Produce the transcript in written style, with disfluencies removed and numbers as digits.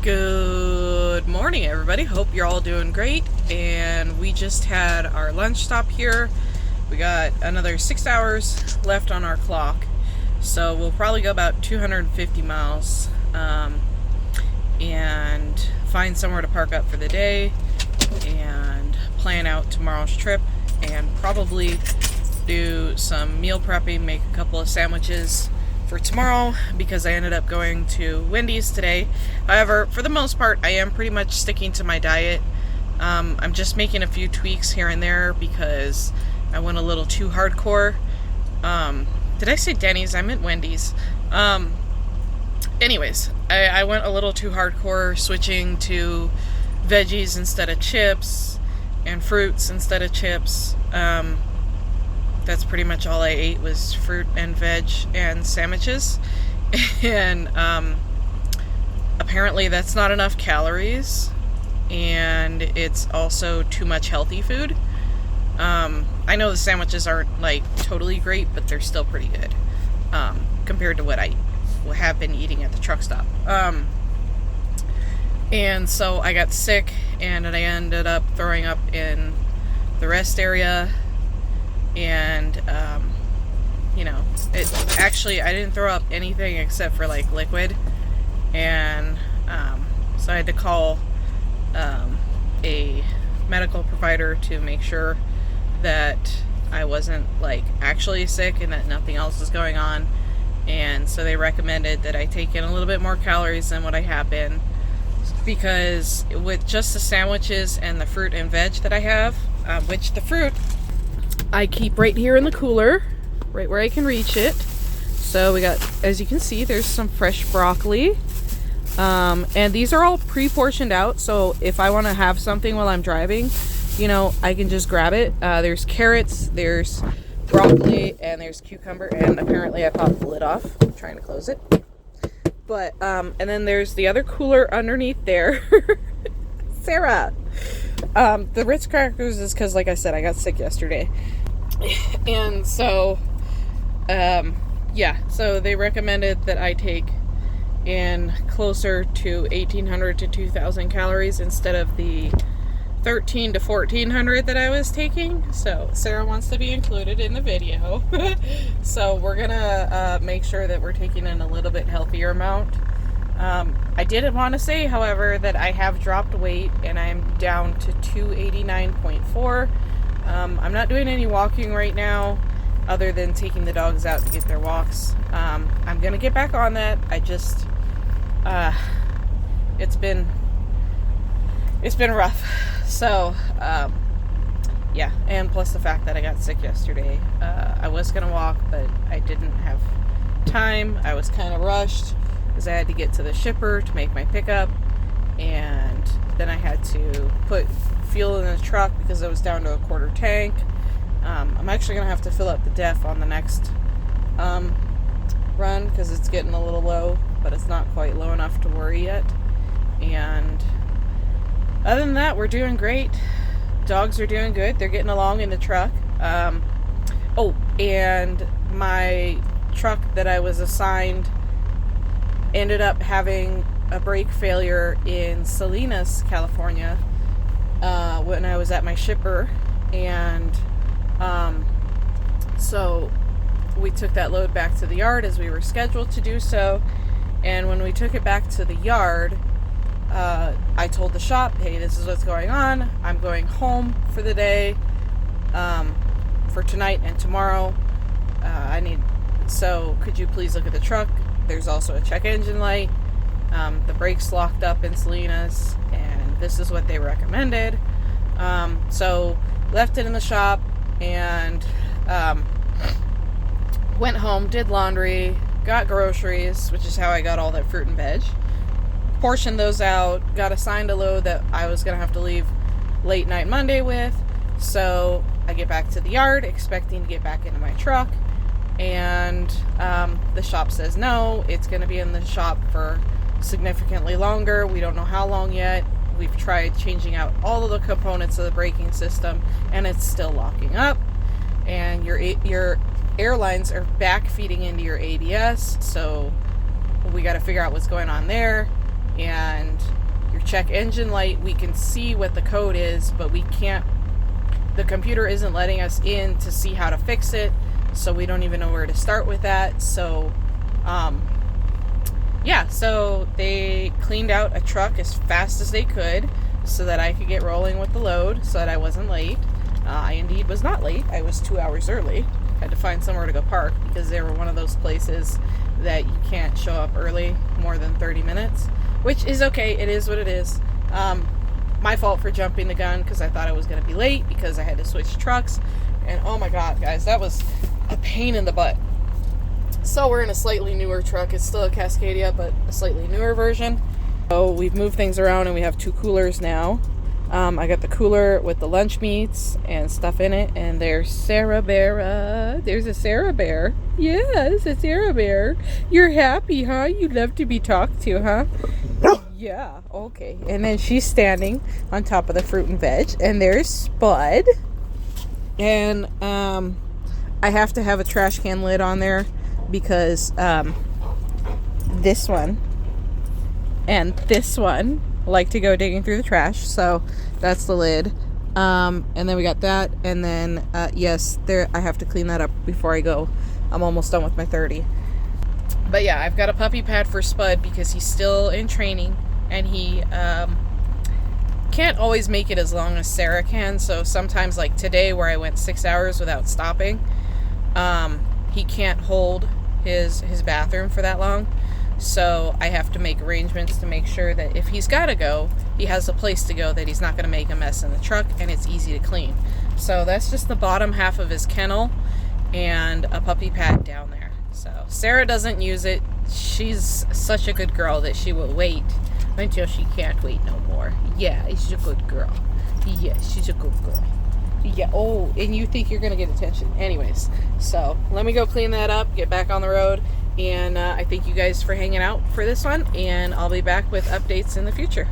Good morning, everybody. Hope you're all doing great. And we just had our lunch stop here. We got another 6 hours left on our clock. So we'll probably go about 250 miles and find somewhere to park up for the day and plan out tomorrow's trip and probably do some meal prepping, make a couple of sandwiches for tomorrow because I ended up going to Wendy's today. However, for the most part, I am pretty much sticking to my diet. I'm just making a few tweaks here and there because I went a little too hardcore. Did I say Denny's? I meant Wendy's. Anyways, I went a little too hardcore, switching to veggies instead of chips and fruits instead of chips. That's pretty much all I ate was fruit and veg and sandwiches. And apparently that's not enough calories, and it's also too much healthy food. I know the sandwiches aren't like totally great, but they're still pretty good compared to what I have been eating at the truck stop. And so I got sick, and I ended up throwing up in the rest area. And, it actually, I didn't throw up anything except for like liquid. And, so I had to call, a medical provider to make sure that I wasn't like actually sick and that nothing else was going on. And so they recommended that I take in a little bit more calories than what I have been, because with just the sandwiches and the fruit and veg that I have, which the fruit I keep right here in the cooler, right where I can reach it. So we got, as you can see, there's some fresh broccoli. And these are all pre-portioned out, so if I want to have something while I'm driving, I can just grab it. There's carrots, there's broccoli, and there's cucumber, and apparently I popped the lid off. I'm trying to close it. But, and then there's the other cooler underneath there. Sarah! The Ritz crackers is because, like I said, I got sick yesterday. And so, so they recommended that I take in closer to 1,800 to 2,000 calories instead of the 1,300 to 1,400 that I was taking. So Sarah wants to be included in the video. So we're gonna make sure that we're taking in a little bit healthier amount. I did want to say, however, that I have dropped weight and I'm down to 289.4. I'm not doing any walking right now other than taking the dogs out to get their walks. I'm going to get back on that. I just, it's been rough. So, and plus the fact that I got sick yesterday. I was going to walk, but I didn't have time. I was kind of rushed because I had to get to the shipper to make my pickup, and then I had to put fuel in the truck because I was down to a quarter tank. I'm actually going to have to fill up the DEF on the next run because it's getting a little low, but it's not quite low enough to worry yet. And other than that, we're doing great. Dogs are doing good. They're getting along in the truck. And my truck that I was assigned ended up having a brake failure in Salinas, California, when I was at my shipper. And so we took that load back to the yard as we were scheduled to do so. And when we took it back to the yard, I told the shop, hey, this is what's going on. I'm going home for the day, for tonight and tomorrow. So could you please look at the truck? There's also a check engine light. The brakes locked up in Salinas, and this is what they recommended. So left it in the shop and went home, did laundry, got groceries, which is how I got all that fruit and veg. Portioned those out, got assigned a load that I was going to have to leave late night Monday with. So I get back to the yard expecting to get back into my truck, and the shop says no, it's going to be in the shop for significantly longer. We don't know how long yet. We've tried changing out all of the components of the braking system, and it's still locking up. And your airlines are back feeding into your ABS, so we got to figure out what's going on there. And check engine light, we can see what the code is, but we can't, the computer isn't letting us in to see how to fix it, so we don't even know where to start with that. So yeah, so they cleaned out a truck as fast as they could so that I could get rolling with the load, so that I wasn't late. I indeed was not late. I was 2 hours early. Had to find somewhere to go park because they were one of those places that you can't show up early more than 30 minutes, which is okay. It is what it is. My fault for jumping the gun because I thought I was going to be late because I had to switch trucks. And oh my God, guys, that was a pain in the butt. So we're in a slightly newer truck. It's still a Cascadia, but a slightly newer version. So we've moved things around and we have 2 coolers now. I got the cooler with the lunch meats and stuff in it, and there's Sarah Bear. There's a Sarah Bear. Yes, a Sarah Bear. You're happy, huh? You love to be talked to, huh? Yeah, okay. And then she's standing on top of the fruit and veg, and there's Spud. And I have to have a trash can lid on there because this one and this one like to go digging through the trash, so that's the lid. And then we got that, and then yes, there, I have to clean that up before I go. I'm almost done with my 30. But yeah, I've got a puppy pad for Spud because he's still in training, and he can't always make it as long as Sarah can. So sometimes, like today where I went 6 hours without stopping, he can't hold his bathroom for that long. So I have to make arrangements to make sure that if he's got to go, he has a place to go, that he's not going to make a mess in the truck, and it's easy to clean. So that's just the bottom half of his kennel and a puppy pad down there. So Sarah doesn't use it. She's such a good girl that she will wait until she can't wait no more. Yeah, she's a good girl. Yeah, she's a good girl. Yeah, oh, and you think you're going to get attention. Anyways, so let me go clean that up, get back on the road. And I thank you guys for hanging out for this one, and I'll be back with updates in the future.